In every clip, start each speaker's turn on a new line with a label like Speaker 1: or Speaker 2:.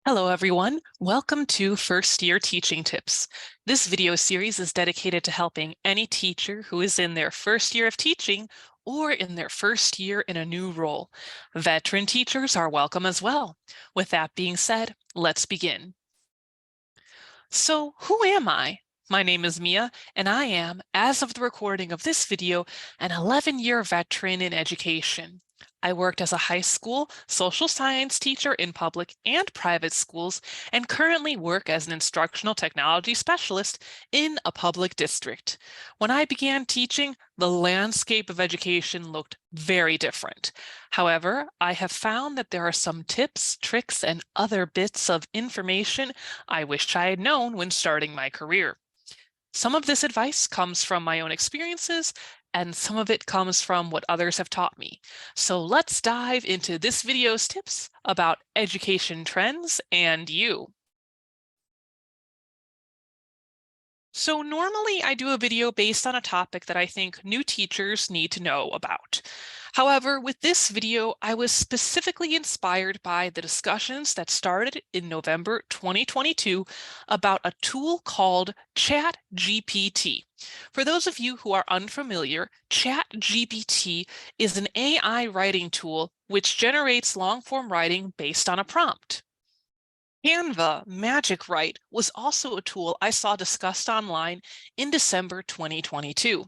Speaker 1: Hello, everyone. Welcome to First Year Teaching Tips. This video series is dedicated to helping any teacher who is in their first year of teaching or in their first year in a new role. Veteran teachers are welcome as well. With that being said, let's begin. So, who am I? My name is Mia, and I am, as of the recording of this video, an 11-year veteran in education. I worked as a high school social science teacher in public and private schools, and currently work as an instructional technology specialist in a public district. When I began teaching, the landscape of education looked very different. However, I have found that there are some tips, tricks, and other bits of information I wished I had known when starting my career. Some of this advice comes from my own experiences, and some of it comes from what others have taught me. So let's dive into this video's tips about education trends and you. So normally I do a video based on a topic that I think new teachers need to know about. However, with this video, I was specifically inspired by the discussions that started in November 2022 about a tool called ChatGPT. For those of you who are unfamiliar, ChatGPT is an AI writing tool which generates long-form writing based on a prompt. Canva Magic Write was also a tool I saw discussed online in December 2022.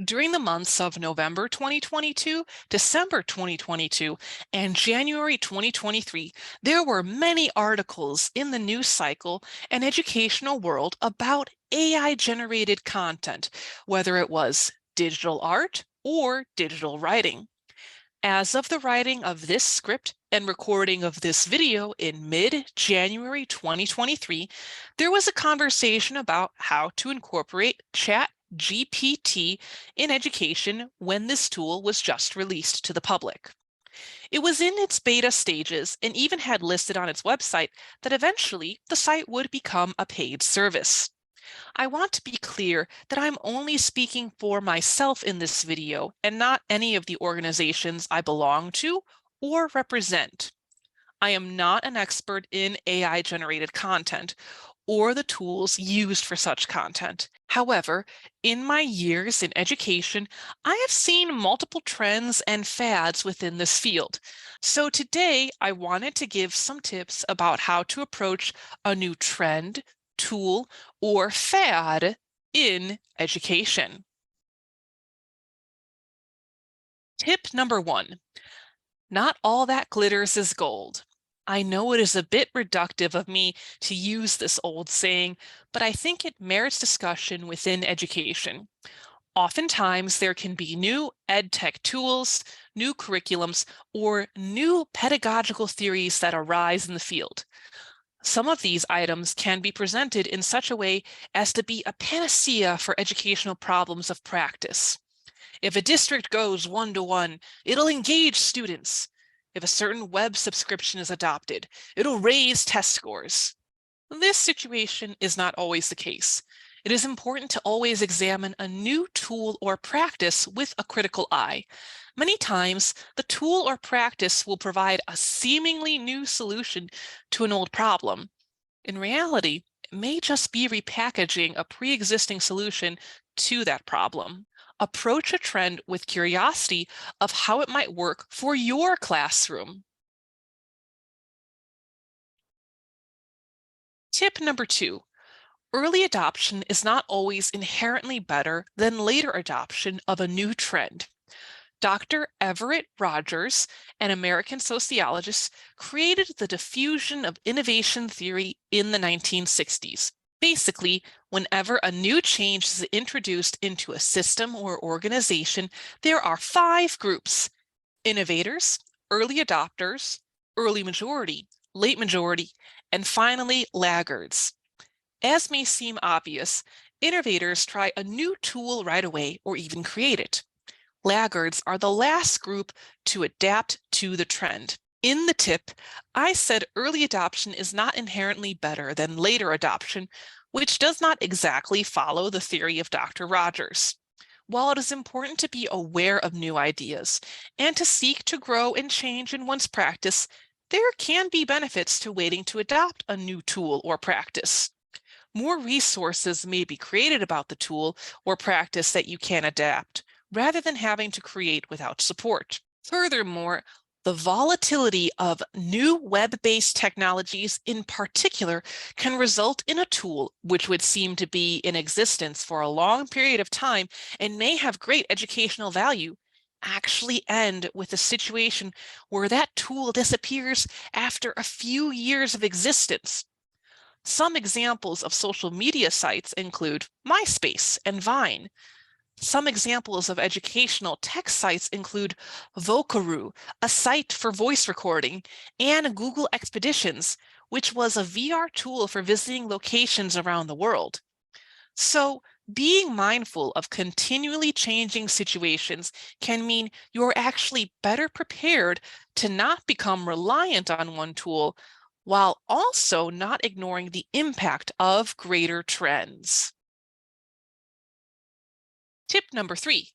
Speaker 1: During the months of November 2022, December 2022, and January 2023, there were many articles in the news cycle and educational world about AI-generated content, whether it was digital art or digital writing. As of the writing of this script and recording of this video in mid-January 2023, there was a conversation about how to incorporate ChatGPT in education when this tool was just released to the public. It was in its beta stages and even had listed on its website that eventually the site would become a paid service. I want to be clear that I'm only speaking for myself in this video and not any of the organizations I belong to or represent. I am not an expert in AI-generated content or the tools used for such content. However, in my years in education, I have seen multiple trends and fads within this field. So today, I wanted to give some tips about how to approach a new trend, tool, or fad in education. Tip number 1, not all that glitters is gold. I know it is a bit reductive of me to use this old saying, but I think it merits discussion within education. Oftentimes, there can be new ed tech tools, new curriculums, or new pedagogical theories that arise in the field. Some of these items can be presented in such a way as to be a panacea for educational problems of practice. If a district goes one-to-one, it'll engage students. If a certain web subscription is adopted, it'll raise test scores. This situation is not always the case. It is important to always examine a new tool or practice with a critical eye. Many times, the tool or practice will provide a seemingly new solution to an old problem. In reality, it may just be repackaging a pre-existing solution to that problem. Approach a trend with curiosity of how it might work for your classroom. Tip number 2. Early adoption is not always inherently better than later adoption of a new trend. Dr. Everett Rogers, an American sociologist, created the diffusion of innovation theory in the 1960s. Basically, whenever a new change is introduced into a system or organization, there are 5 groups: innovators, early adopters, early majority, late majority, and finally laggards. As may seem obvious, innovators try a new tool right away or even create it. Laggards are the last group to adapt to the trend. In the tip, I said early adoption is not inherently better than later adoption, which does not exactly follow the theory of Dr. Rogers. While it is important to be aware of new ideas and to seek to grow and change in one's practice, there can be benefits to waiting to adopt a new tool or practice. More resources may be created about the tool or practice that you can adapt, rather than having to create without support. Furthermore, the volatility of new web-based technologies in particular can result in a tool which would seem to be in existence for a long period of time and may have great educational value actually end with a situation where that tool disappears after a few years of existence. Some examples of social media sites include MySpace and Vine. Some examples of educational text sites include Vocaroo, a site for voice recording, and Google Expeditions, which was a VR tool for visiting locations around the world. So, being mindful of continually changing situations can mean you're actually better prepared to not become reliant on one tool while also not ignoring the impact of greater trends. Tip number 3,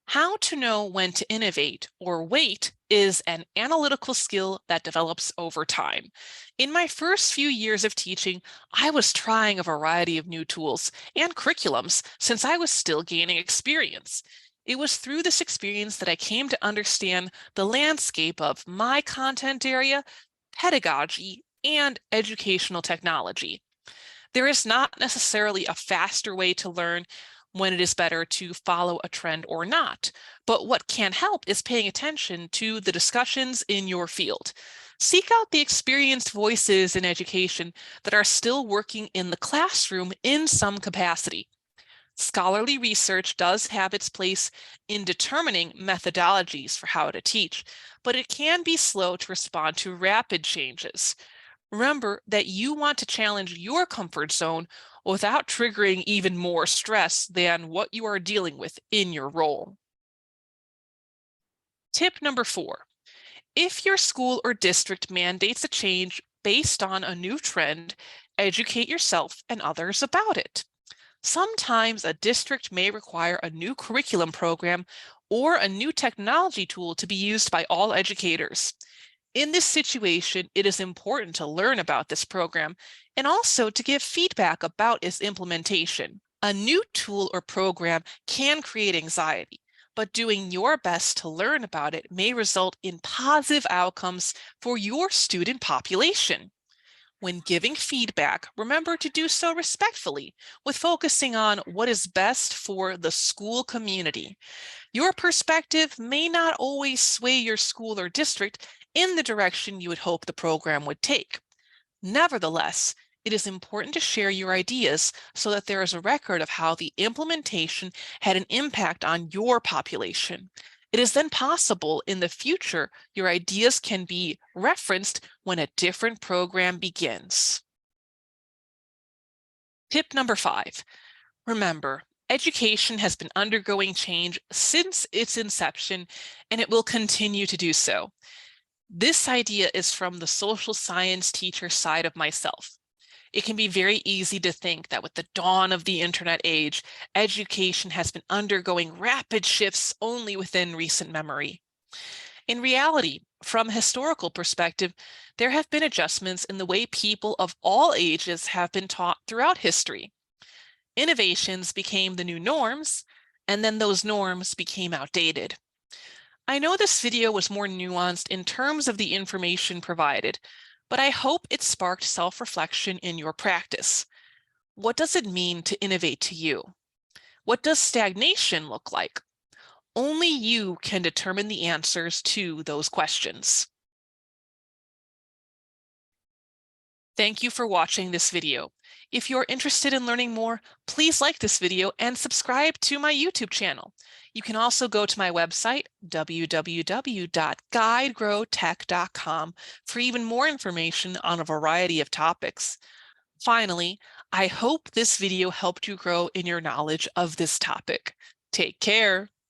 Speaker 1: how to know when to innovate or wait is an analytical skill that develops over time. In my first few years of teaching, I was trying a variety of new tools and curriculums since I was still gaining experience. It was through this experience that I came to understand the landscape of my content area, pedagogy, and educational technology. There is not necessarily a faster way to learn when it is better to follow a trend or not, but what can help is paying attention to the discussions in your field. Seek out the experienced voices in education that are still working in the classroom in some capacity. Scholarly research does have its place in determining methodologies for how to teach, but it can be slow to respond to rapid changes. Remember that you want to challenge your comfort zone without triggering even more stress than what you are dealing with in your role. Tip number 4, if your school or district mandates a change based on a new trend, educate yourself and others about it. Sometimes a district may require a new curriculum program or a new technology tool to be used by all educators. In this situation, it is important to learn about this program and also to give feedback about its implementation. A new tool or program can create anxiety, but doing your best to learn about it may result in positive outcomes for your student population. When giving feedback, remember to do so respectfully, with focusing on what is best for the school community. Your perspective may not always sway your school or district in the direction you would hope the program would take. Nevertheless, it is important to share your ideas so that there is a record of how the implementation had an impact on your population. It is then possible in the future your ideas can be referenced when a different program begins. Tip number 5, remember, education has been undergoing change since its inception, and it will continue to do so. This idea is from the social science teacher side of myself. It can be very easy to think that with the dawn of the internet age, education has been undergoing rapid shifts only within recent memory. In reality, from a historical perspective, there have been adjustments in the way people of all ages have been taught throughout history. Innovations became the new norms, and then those norms became outdated. I know this video was more nuanced in terms of the information provided, but I hope it sparked self-reflection in your practice. What does it mean to innovate to you? What does stagnation look like? Only you can determine the answers to those questions. Thank you for watching this video. If you're interested in learning more, please like this video and subscribe to my YouTube channel. You can also go to my website, www.guidegrowtech.com, for even more information on a variety of topics. Finally, I hope this video helped you grow in your knowledge of this topic. Take care.